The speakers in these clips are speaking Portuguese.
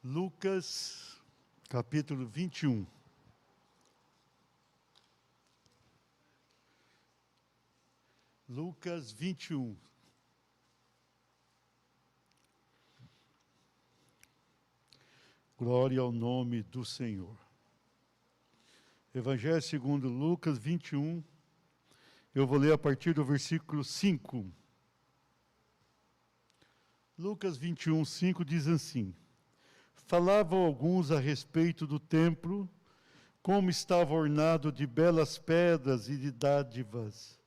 Lucas, capítulo 21. Lucas 21. Glória ao nome do Senhor. Evangelho segundo Lucas 21. Eu vou ler a partir do versículo 5. Lucas 21, 5 diz assim: Falavam alguns a respeito do templo, como estava ornado de belas pedras e de dádivas.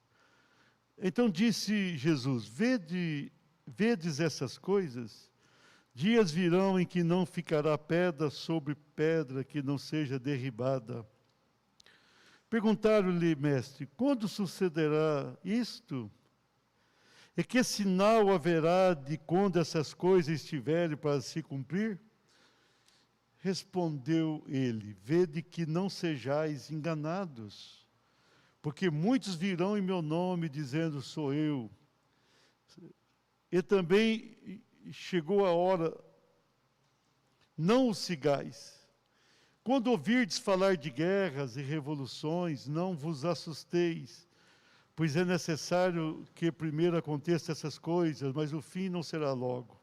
Então disse Jesus: Vedes essas coisas? Dias virão em que não ficará pedra sobre pedra que não seja derribada. Perguntaram-lhe, mestre, quando sucederá isto? E que sinal haverá de quando essas coisas estiverem para se cumprir? Respondeu ele: Vede que não sejais enganados, porque muitos virão em meu nome, dizendo, sou eu. E também chegou a hora, não os sigais. Quando ouvirdes falar de guerras e revoluções, não vos assusteis, pois é necessário que primeiro aconteçam essas coisas, mas o fim não será logo.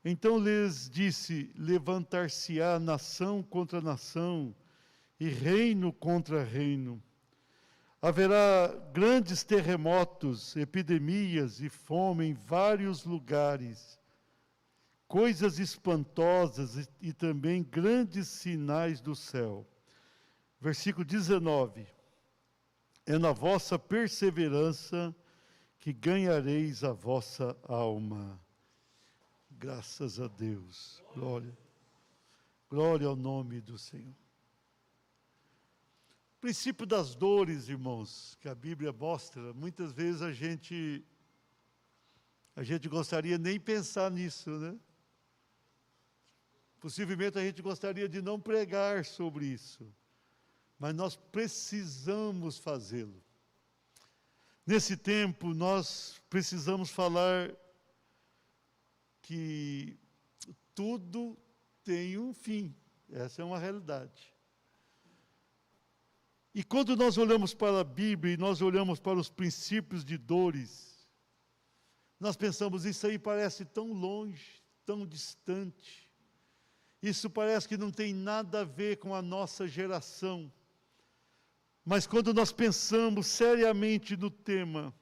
Então lhes disse: levantar-se-á nação contra nação, e reino contra reino. Haverá grandes terremotos, epidemias e fome em vários lugares, coisas espantosas e também grandes sinais do céu. Versículo 19. É na vossa perseverança que ganhareis a vossa alma. Graças a Deus. Glória ao nome do Senhor. O princípio das dores, irmãos, que a Bíblia mostra, muitas vezes a gente gostaria nem pensar nisso, né? Possivelmente a gente gostaria de não pregar sobre isso, mas nós precisamos fazê-lo. Nesse tempo, nós precisamos falar que tudo tem um fim. Essa é uma realidade. E quando nós olhamos para a Bíblia e nós olhamos para os princípios de dores, nós pensamos, isso aí parece tão longe, tão distante. Isso parece que não tem nada a ver com a nossa geração. Mas quando nós pensamos seriamente no tema,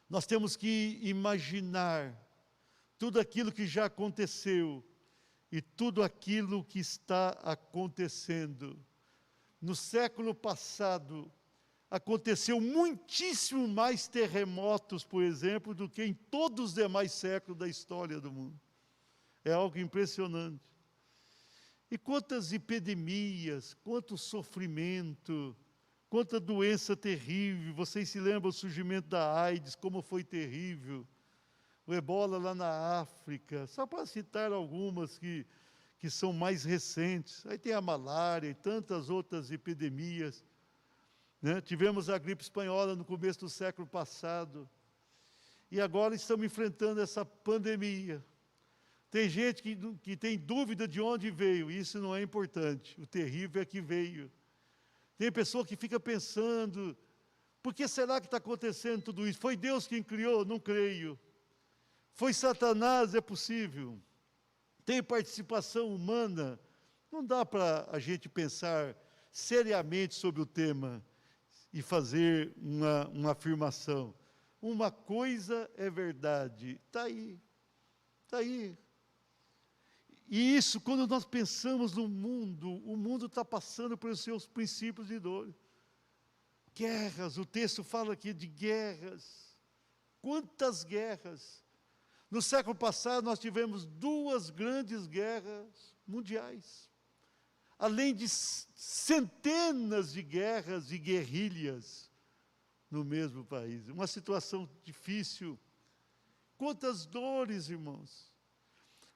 nós temos que imaginar tudo aquilo que já aconteceu e tudo aquilo que está acontecendo. No século passado, aconteceu muitíssimo mais terremotos, por exemplo, do que em todos os demais séculos da história do mundo. É algo impressionante. E quantas epidemias, quanto sofrimento, quanta doença terrível. Vocês se lembram do surgimento da AIDS, como foi terrível. O ebola lá na África, só para citar algumas que são mais recentes. Aí tem a malária e tantas outras epidemias. Né? Tivemos a gripe espanhola no começo do século passado. E agora estamos enfrentando essa pandemia. Tem gente que tem dúvida de onde veio, isso não é importante. O terrível é que veio. Tem pessoa que fica pensando, por que será que está acontecendo tudo isso? Foi Deus quem criou? Não creio. Foi Satanás? É possível. Tem participação humana? Não dá para a gente pensar seriamente sobre o tema e fazer uma afirmação. Uma coisa é verdade, está aí, está aí. E isso, quando nós pensamos no mundo, o mundo está passando pelos seus princípios de dor. Guerras, o texto fala aqui de guerras. Quantas guerras! No século passado, nós tivemos 2 grandes guerras mundiais. Além de centenas de guerras e guerrilhas no mesmo país. Uma situação difícil. Quantas dores, irmãos!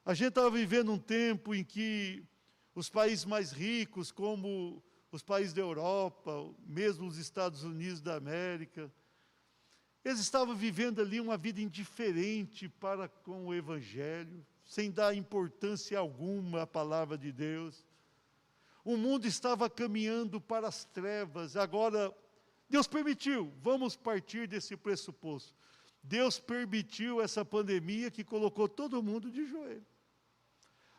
A gente estava vivendo um tempo em que os países mais ricos, como os países da Europa, mesmo os Estados Unidos da América, eles estavam vivendo ali uma vida indiferente para com o Evangelho, sem dar importância alguma à palavra de Deus. O mundo estava caminhando para as trevas. Agora, Deus permitiu, vamos partir desse pressuposto. Deus permitiu essa pandemia que colocou todo mundo de joelho.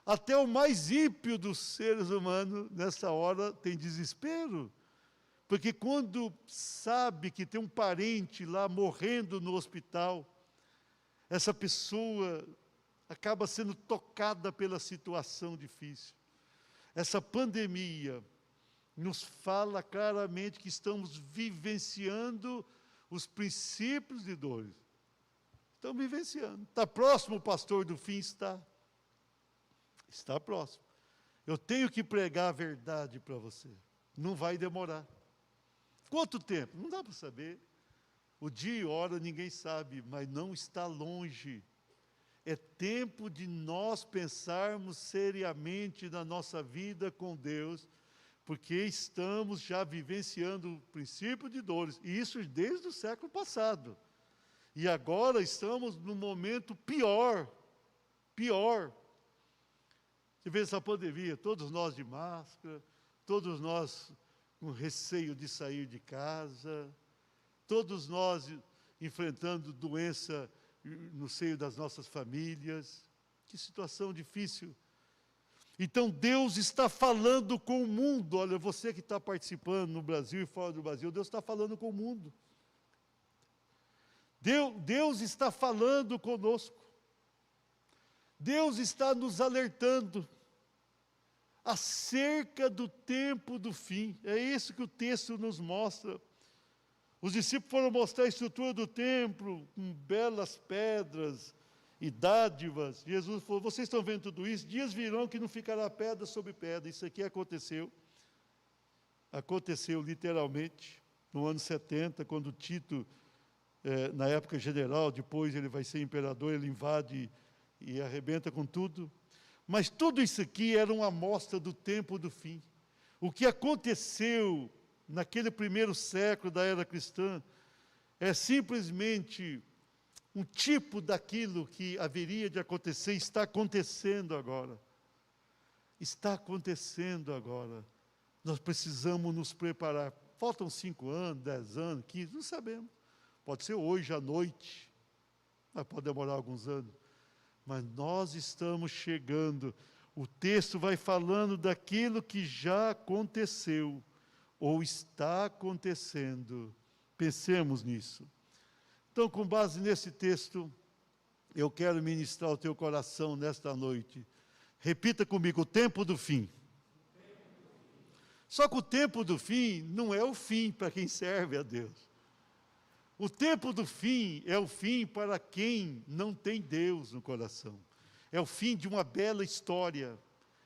Até o mais ímpio dos seres humanos, nessa hora, tem desespero. Porque quando sabe que tem um parente lá morrendo no hospital, essa pessoa acaba sendo tocada pela situação difícil. Essa pandemia nos fala claramente que estamos vivenciando os princípios de dores. Estamos vivenciando. Está próximo o pastor do fim? Está. Está próximo. Eu tenho que pregar a verdade para você. Não vai demorar. Quanto tempo? Não dá para saber. O dia e hora ninguém sabe, mas não está longe. É tempo de nós pensarmos seriamente na nossa vida com Deus, porque estamos já vivenciando o princípio de dores, e isso desde o século passado. E agora estamos num momento pior. Você vê essa pandemia, todos nós de máscara, todos nós com receio de sair de casa, todos nós enfrentando doença no seio das nossas famílias. Que situação difícil. Então Deus está falando com o mundo. Olha, você que está participando no Brasil e fora do Brasil, Deus está falando com o mundo. Deus está falando conosco. Deus está nos alertando acerca do tempo do fim. É isso que o texto nos mostra. Os discípulos foram mostrar a estrutura do templo, com belas pedras e dádivas. Jesus falou, vocês estão vendo tudo isso? Dias virão que não ficará pedra sobre pedra. Isso aqui aconteceu. Aconteceu literalmente no ano 70, quando Tito, na época general, depois ele vai ser imperador, ele invade e arrebenta com tudo. Mas tudo isso aqui era uma amostra do tempo do fim. O que aconteceu naquele primeiro século da era cristã é simplesmente um tipo daquilo que haveria de acontecer, está acontecendo agora. Está acontecendo agora. Nós precisamos nos preparar. Faltam 5 anos, 10 anos, 15, não sabemos. Pode ser hoje à noite, mas pode demorar alguns anos. Mas nós estamos chegando. O texto vai falando daquilo que já aconteceu, ou está acontecendo. Pensemos nisso. Então, com base nesse texto, eu quero ministrar ao teu coração nesta noite. Repita comigo, o tempo do fim. Só que o tempo do fim não é o fim para quem serve a Deus. O tempo do fim é o fim para quem não tem Deus no coração. É o fim de uma bela história.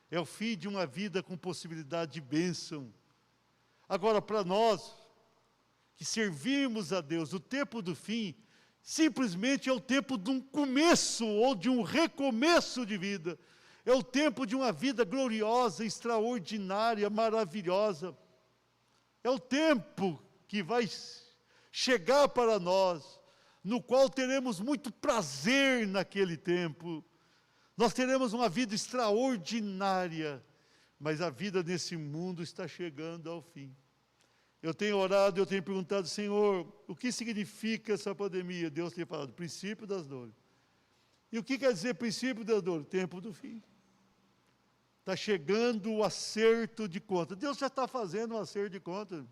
É o fim de uma vida com possibilidade de bênção. Agora, para nós que servimos a Deus, o tempo do fim simplesmente é o tempo de um começo ou de um recomeço de vida. É o tempo de uma vida gloriosa, extraordinária, maravilhosa. É o tempo que vai chegar para nós, no qual teremos muito prazer naquele tempo. Nós teremos uma vida extraordinária, mas a vida nesse mundo está chegando ao fim. Eu tenho orado, eu tenho perguntado, Senhor, o que significa essa pandemia? Deus tem falado, princípio das dores. E o que quer dizer princípio das dores? Tempo do fim. Está chegando o acerto de contas. Deus já está fazendo um acerto de contas.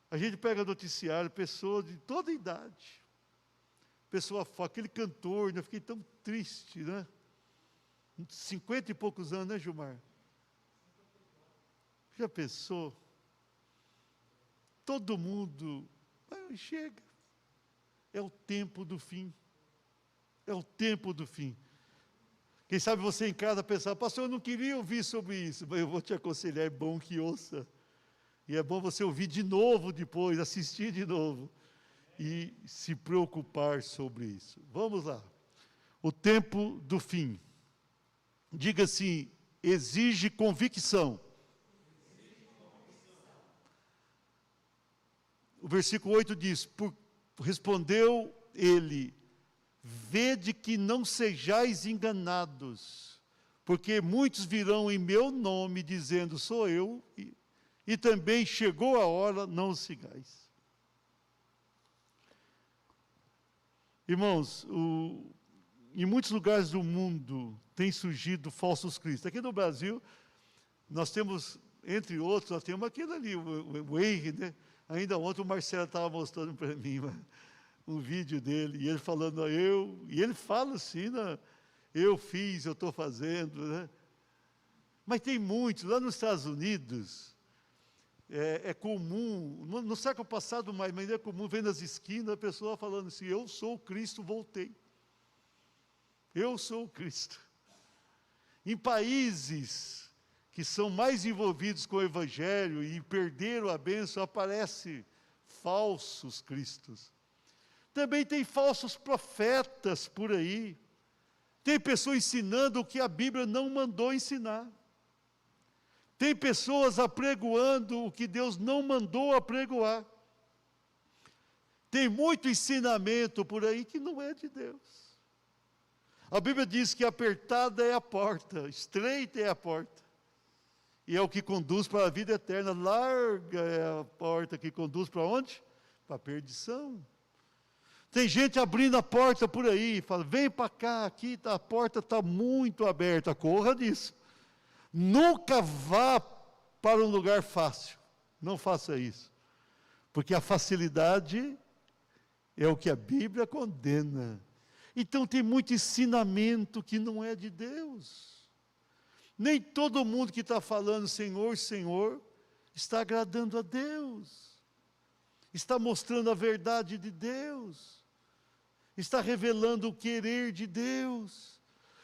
A gente pega noticiário, pessoas de toda idade. Pessoa fala, aquele cantor, eu fiquei tão triste, né? 50 e poucos anos, né, Gilmar? Já pensou? Todo mundo, chega. É o tempo do fim. É o tempo do fim. Quem sabe você em casa pensar, pastor, eu não queria ouvir sobre isso, mas eu vou te aconselhar, é bom que ouça. E é bom você ouvir de novo depois, assistir de novo. E se preocupar sobre isso. Vamos lá. O tempo do fim. Diga assim, exige convicção. O versículo 8 diz, respondeu ele, vede que não sejais enganados, porque muitos virão em meu nome, dizendo, sou eu, e também chegou a hora, não os sigais. Irmãos, em muitos lugares do mundo tem surgido falsos cristos. Aqui no Brasil, nós temos, entre outros, nós temos aquele ali, o Henry, né? Ainda ontem o Marcelo estava mostrando para mim um vídeo dele, e ele falando, e ele fala assim, né? Eu fiz, eu estou fazendo, né? Mas tem muitos, lá nos Estados Unidos, é comum, no século passado mais, mas é comum ver nas esquinas a pessoa falando assim, eu sou o Cristo, voltei. Eu sou o Cristo. Em países que são mais envolvidos com o Evangelho e perderam a bênção, aparecem falsos cristos. Também tem falsos profetas por aí. Tem pessoas ensinando o que a Bíblia não mandou ensinar. Tem pessoas apregoando o que Deus não mandou apregoar. Tem muito ensinamento por aí que não é de Deus. A Bíblia diz que apertada é a porta, estreita é a porta. E é o que conduz para a vida eterna. Larga é a porta que conduz para onde? Para a perdição. Tem gente abrindo a porta por aí, fala, vem para cá, aqui a porta está muito aberta, corra disso. Nunca vá para um lugar fácil, não faça isso. Porque a facilidade é o que a Bíblia condena. Então tem muito ensinamento que não é de Deus. Nem todo mundo que está falando Senhor, Senhor, está agradando a Deus. Está mostrando a verdade de Deus. Está revelando o querer de Deus.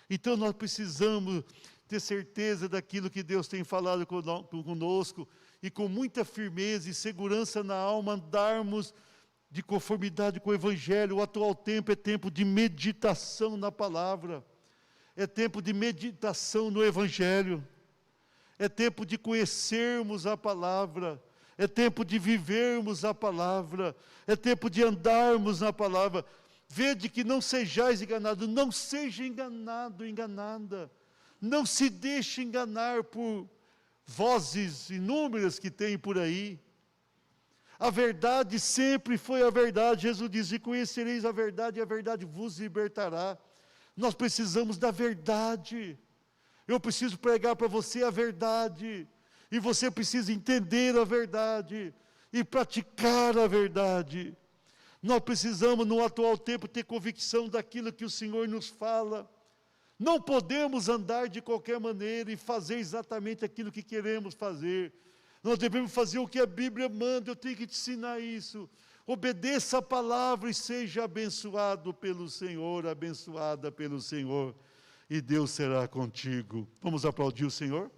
Então nós precisamos ter certeza daquilo que Deus tem falado conosco e com muita firmeza e segurança na alma andarmos de conformidade com o Evangelho. O atual tempo é tempo de meditação na palavra, é tempo de meditação no Evangelho, é tempo de conhecermos a palavra, é tempo de vivermos a palavra, é tempo de andarmos na palavra. Vede que não sejais enganados, não seja enganado, enganada, não se deixe enganar por vozes inúmeras que tem por aí. A verdade sempre foi a verdade. Jesus diz, e conhecereis a verdade, e a verdade vos libertará. Nós precisamos da verdade. Eu preciso pregar para você a verdade, e você precisa entender a verdade, e praticar a verdade. Nós precisamos, no atual tempo, ter convicção daquilo que o Senhor nos fala. Não podemos andar de qualquer maneira e fazer exatamente aquilo que queremos fazer. Nós devemos fazer o que a Bíblia manda. Eu tenho que te ensinar isso. Obedeça a palavra e seja abençoado pelo Senhor, abençoada pelo Senhor, e Deus será contigo. Vamos aplaudir o Senhor?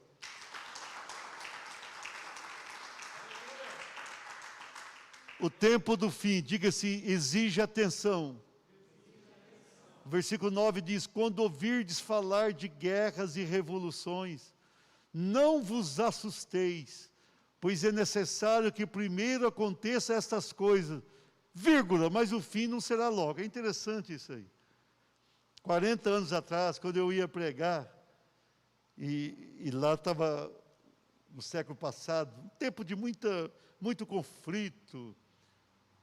O tempo do fim, diga-se, exige atenção. O versículo 9 diz, quando ouvirdes falar de guerras e revoluções, não vos assusteis, pois é necessário que primeiro aconteça estas coisas, vírgula, mas o fim não será logo. É interessante isso aí. 40 anos atrás, quando eu ia pregar, e lá estava, no século passado, um tempo de muito conflito,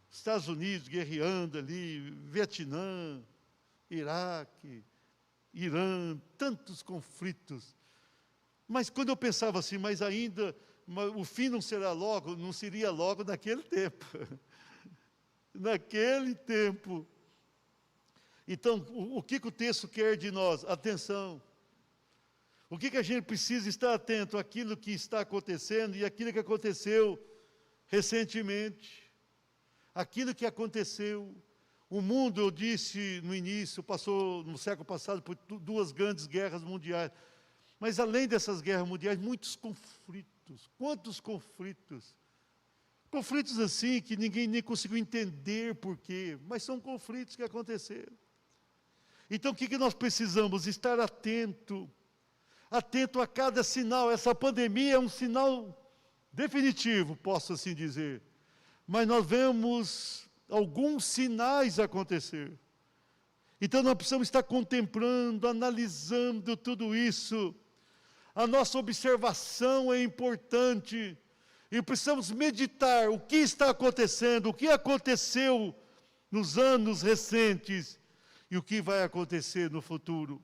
Estados Unidos guerreando ali, Vietnã, Iraque, Irã, tantos conflitos. Mas quando eu pensava assim, mas o fim não será logo, não seria logo naquele tempo. Naquele tempo. Então, o que o texto quer de nós? Atenção. O que a gente precisa estar atento àquilo que está acontecendo e àquilo que aconteceu recentemente. Aquilo que aconteceu. O mundo, eu disse no início, passou no século passado por 2 grandes guerras mundiais. Mas além dessas guerras mundiais, muitos conflitos. Quantos conflitos? Conflitos assim que ninguém nem conseguiu entender por quê, mas são conflitos que aconteceram. Então o que nós precisamos? Estar atento a cada sinal. Essa pandemia é um sinal definitivo, posso assim dizer. Mas nós vemos alguns sinais acontecer. Então nós precisamos estar contemplando, analisando tudo isso. A nossa observação é importante. E precisamos meditar o que está acontecendo, o que aconteceu nos anos recentes e o que vai acontecer no futuro.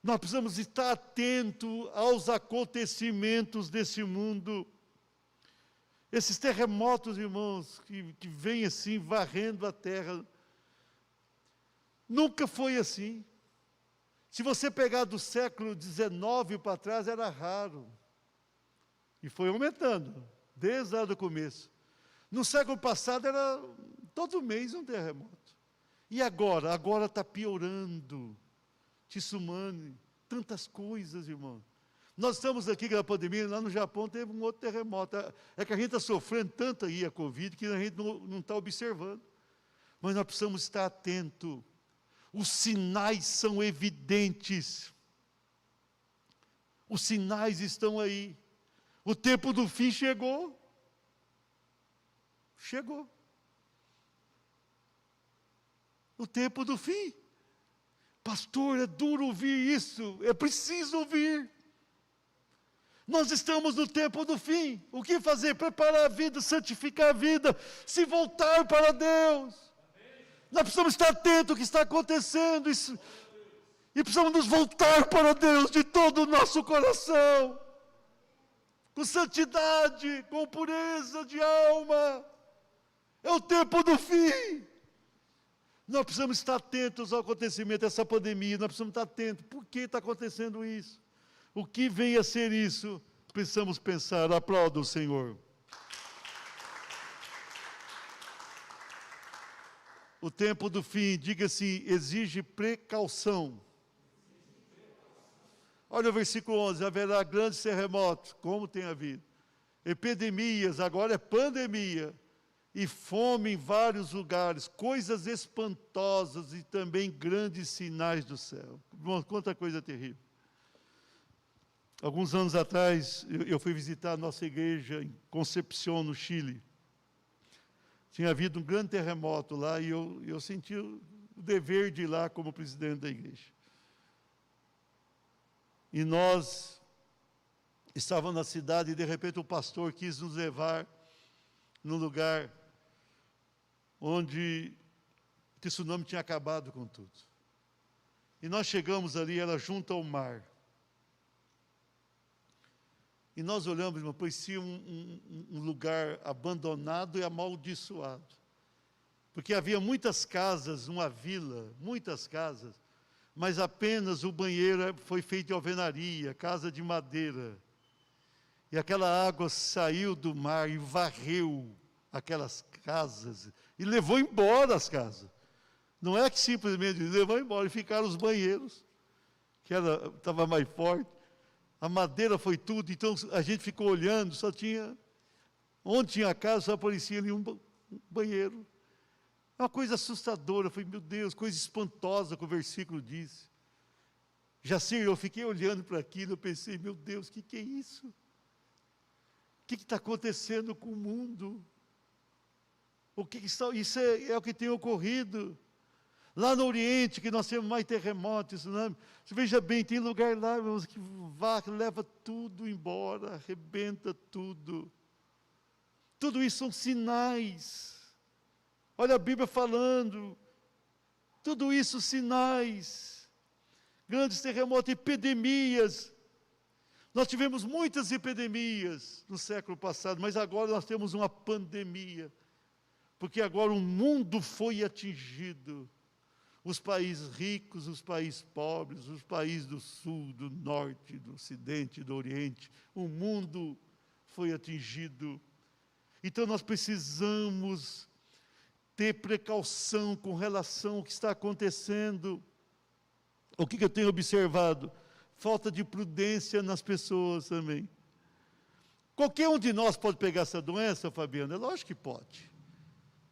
Nós precisamos estar atentos aos acontecimentos desse mundo. Esses terremotos, irmãos, que vêm assim, varrendo a terra, nunca foi assim. Se você pegar do século XIX para trás, era raro. E foi aumentando, desde lá do começo. No século passado, era todo mês um terremoto. E agora? Agora está piorando. Tsunami, tantas coisas, irmão. Nós estamos aqui na pandemia, lá no Japão teve um outro terremoto. É que a gente está sofrendo tanto aí a Covid que a gente não está observando. Mas nós precisamos estar atentos. Os sinais são evidentes. Os sinais estão aí. O tempo do fim chegou. Chegou. O tempo do fim. Pastor, é duro ouvir isso. É preciso ouvir. Nós estamos no tempo do fim. O que fazer? Preparar a vida, santificar a vida, se voltar para Deus. Nós precisamos estar atentos ao que está acontecendo. E precisamos nos voltar para Deus de todo o nosso coração. Com santidade, com pureza de alma. É o tempo do fim. Nós precisamos estar atentos ao acontecimento dessa pandemia. Nós precisamos estar atentos. Por que está acontecendo isso? O que vem a ser isso? Precisamos pensar. Aplauda o Senhor. O tempo do fim, diga-se, exige precaução. Olha o versículo 11. Haverá grandes terremotos, como tem havido. Epidemias, agora é pandemia. E fome em vários lugares, coisas espantosas e também grandes sinais do céu. Irmãos, quanta coisa terrível. Alguns anos atrás, eu fui visitar a nossa igreja em Concepción, no Chile. Tinha havido um grande terremoto lá e eu senti o dever de ir lá como presidente da igreja. E nós estávamos na cidade e de repente o pastor quis nos levar num lugar onde o tsunami tinha acabado com tudo. E nós chegamos ali, era junto ao mar. E nós olhamos, irmão, parecia um lugar abandonado e amaldiçoado. Porque havia muitas casas, uma vila, muitas casas, mas apenas o banheiro foi feito de alvenaria, casa de madeira. E aquela água saiu do mar e varreu aquelas casas e levou embora as casas. Não é que simplesmente levou embora, e ficaram os banheiros, que estava mais forte. A madeira foi tudo, então a gente ficou olhando, só tinha, onde tinha a casa, só aparecia ali um banheiro. É uma coisa assustadora, eu falei, meu Deus, coisa espantosa que o versículo diz. Jacir, eu fiquei olhando para aquilo, eu pensei, meu Deus, o que é isso? O que está acontecendo com o mundo? Isso é o que tem ocorrido. Lá no Oriente, que nós temos mais terremotos, tsunami, você veja bem, tem lugar lá, irmãos, que leva tudo embora, arrebenta tudo. Tudo isso são sinais. Olha a Bíblia falando, tudo isso sinais. Grandes terremotos, epidemias. Nós tivemos muitas epidemias no século passado, mas agora nós temos uma pandemia. Porque agora o mundo foi atingido. Os países ricos, os países pobres, os países do sul, do norte, do ocidente, do oriente, o mundo foi atingido. Então nós precisamos ter precaução com relação ao que está acontecendo. O que eu tenho observado? Falta de prudência nas pessoas também. Qualquer um de nós pode pegar essa doença, Fabiana? É lógico que pode.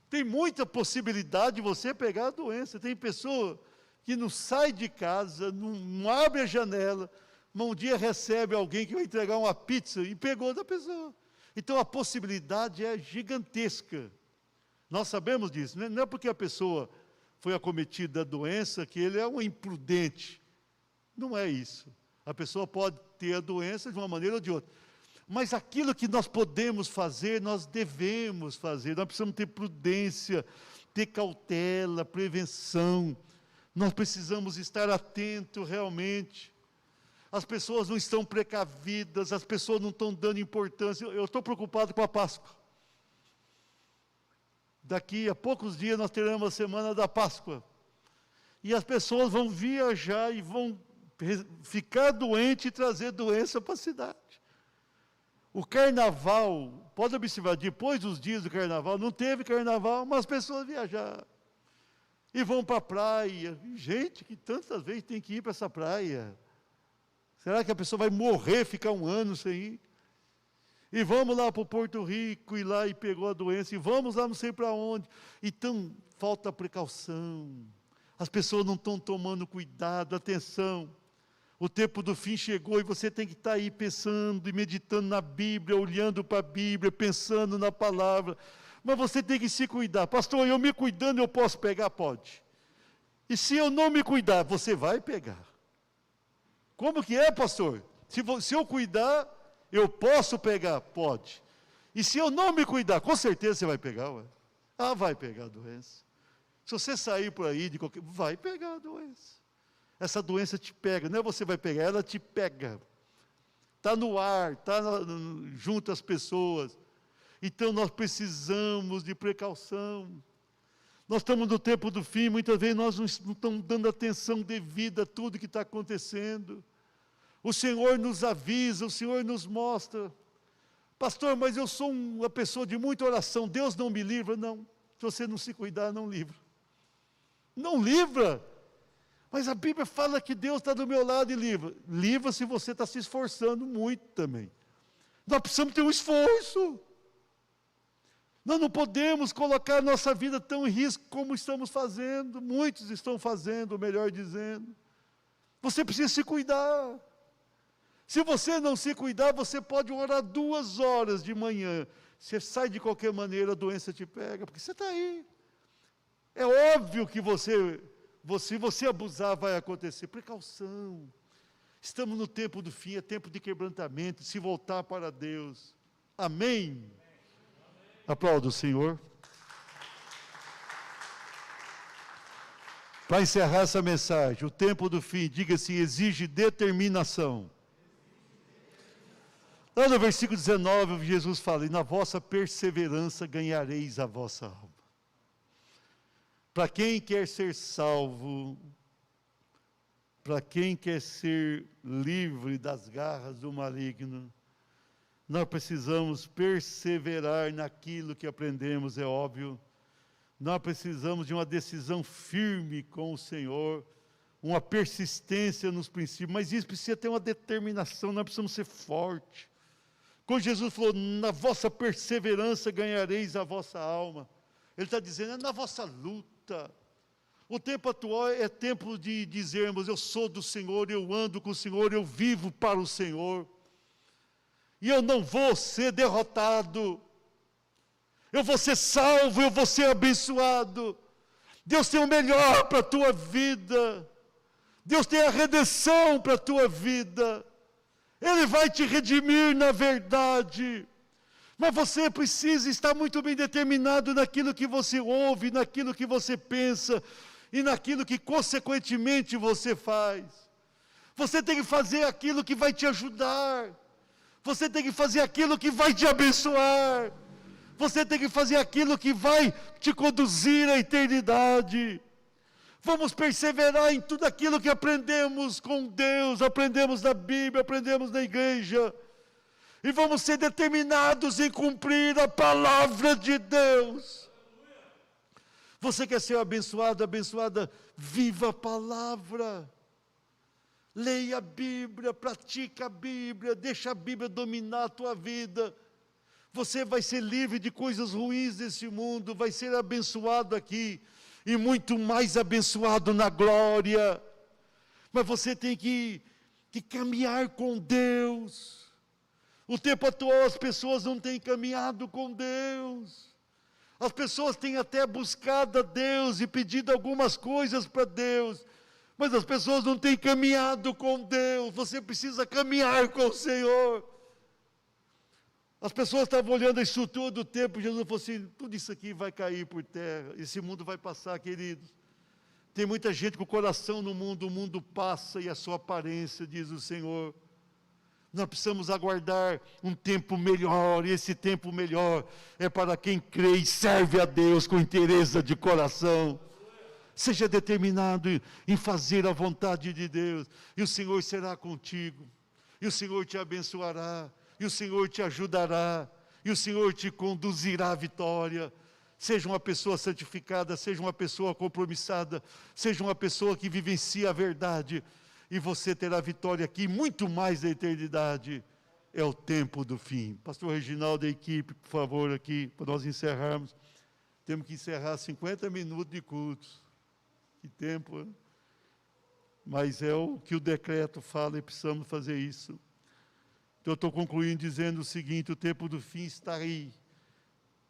Tem muita possibilidade de você pegar a doença. Tem pessoa que não sai de casa, não abre a janela, mas um dia recebe alguém que vai entregar uma pizza e pegou da pessoa. Então a possibilidade é gigantesca. Nós sabemos disso, não é porque a pessoa foi acometido da doença, que ele é um imprudente. Não é isso. A pessoa pode ter a doença de uma maneira ou de outra. Mas aquilo que nós podemos fazer, nós devemos fazer. Nós precisamos ter prudência, ter cautela, prevenção. Nós precisamos estar atentos realmente. As pessoas não estão precavidas, as pessoas não estão dando importância. Eu estou preocupado com a Páscoa. Daqui a poucos dias nós teremos a semana da Páscoa. E as pessoas vão viajar e vão ficar doentes e trazer doença para a cidade. O carnaval, pode observar, depois dos dias do carnaval, não teve carnaval, mas as pessoas viajaram. E vão para a praia. Gente que tantas vezes tem que ir para essa praia. Será que a pessoa vai morrer, ficar um ano sem ir? E vamos lá para o Porto Rico, e lá e pegou a doença, e vamos lá não sei para onde. Então, falta precaução. As pessoas não estão tomando cuidado, atenção. O tempo do fim chegou e você tem que estar aí pensando e meditando na Bíblia, olhando para a Bíblia, pensando na palavra. Mas você tem que se cuidar. Pastor, eu me cuidando, eu posso pegar? Pode. E se eu não me cuidar, você vai pegar. Como que é, pastor? Se eu cuidar, eu posso pegar? Pode. E se eu não me cuidar, com certeza você vai pegar, ué. Ah, vai pegar a doença. Se você sair por aí, vai pegar a doença. Essa doença te pega, não é você vai pegar, ela te pega. Está no ar, está junto às pessoas. Então nós precisamos de precaução. Nós estamos no tempo do fim, muitas vezes nós não estamos dando atenção devida a tudo que está acontecendo. O Senhor nos avisa, o Senhor nos mostra. Pastor, mas eu sou uma pessoa de muita oração, Deus não me livra? Não, se você não se cuidar, não livra. Não livra. Mas a Bíblia fala que Deus está do meu lado e livra. Livra se você está se esforçando muito também. Nós precisamos ter um esforço. Nós não podemos colocar nossa vida tão em risco como estamos fazendo. Muitos estão fazendo, melhor dizendo. Você precisa se cuidar. Se você não se cuidar, você pode orar 2 horas de manhã. Você sai de qualquer maneira, a doença te pega, porque você está aí. É óbvio que se você abusar, vai acontecer. Precaução. Estamos no tempo do fim, é tempo de quebrantamento, se voltar para Deus. Amém? Aplauda o Senhor. Para encerrar essa mensagem, o tempo do fim, diga-se, exige determinação. Lá no versículo 19, Jesus fala, e na vossa perseverança ganhareis a vossa alma. Para quem quer ser salvo, para quem quer ser livre das garras do maligno, nós precisamos perseverar naquilo que aprendemos, é óbvio. Nós precisamos de uma decisão firme com o Senhor, uma persistência nos princípios, mas isso precisa ter uma determinação, nós precisamos ser fortes. Quando Jesus falou, na vossa perseverança ganhareis a vossa alma, Ele está dizendo, é na vossa luta. O tempo atual é tempo de dizermos, eu sou do Senhor, eu ando com o Senhor, eu vivo para o Senhor. E eu não vou ser derrotado. Eu vou ser salvo, eu vou ser abençoado. Deus tem o melhor para a tua vida. Deus tem a redenção para a tua vida. Ele vai te redimir na verdade. Mas você precisa estar muito bem determinado naquilo que você ouve, naquilo que você pensa e naquilo que consequentemente você faz. Você tem que fazer aquilo que vai te ajudar. Você tem que fazer aquilo que vai te abençoar. Você tem que fazer aquilo que vai te conduzir à eternidade. Vamos perseverar em tudo aquilo que aprendemos com Deus, aprendemos na Bíblia, aprendemos na igreja. E vamos ser determinados em cumprir a palavra de Deus. Você quer ser abençoado, abençoada? Viva a palavra. Leia a Bíblia, pratica a Bíblia, deixa a Bíblia dominar a tua vida. Você vai ser livre de coisas ruins desse mundo, vai ser abençoado aqui, e muito mais abençoado na glória. Mas você tem que caminhar com Deus. O tempo atual as pessoas não têm caminhado com Deus. As pessoas têm até buscado a Deus e pedido algumas coisas para Deus, mas as pessoas não têm caminhado com Deus. Você precisa caminhar com o Senhor. As pessoas estavam olhando a estrutura do templo, Jesus falou assim, tudo isso aqui vai cair por terra, esse mundo vai passar, queridos. Tem muita gente com o coração no mundo, o mundo passa e a sua aparência, diz o Senhor. Nós precisamos aguardar um tempo melhor, e esse tempo melhor é para quem crê e serve a Deus com interesse de coração. Seja determinado em fazer a vontade de Deus, e o Senhor será contigo, e o Senhor te abençoará, e o Senhor te ajudará, e o Senhor te conduzirá à vitória. Seja uma pessoa santificada, seja uma pessoa compromissada, seja uma pessoa que vivencia a verdade, e você terá vitória aqui, muito mais da eternidade. É o tempo do fim. Pastor Reginaldo, da equipe, por favor, aqui, para nós encerrarmos. Temos que encerrar 50 minutos de cultos. Que tempo, hein? Mas é o que o decreto fala e precisamos fazer isso. Então eu estou concluindo dizendo o seguinte, o tempo do fim está aí.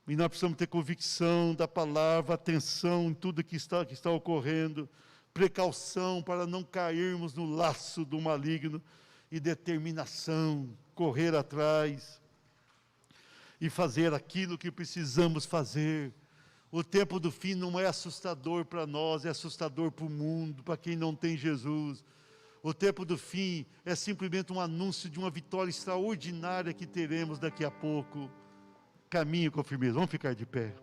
E nós precisamos ter convicção da palavra, atenção em tudo que está ocorrendo, precaução para não cairmos no laço do maligno e determinação, correr atrás e fazer aquilo que precisamos fazer. O tempo do fim não é assustador para nós, é assustador para o mundo, para quem não tem Jesus. O tempo do fim é simplesmente um anúncio de uma vitória extraordinária que teremos daqui a pouco. Caminhe com firmeza. Vamos ficar de pé.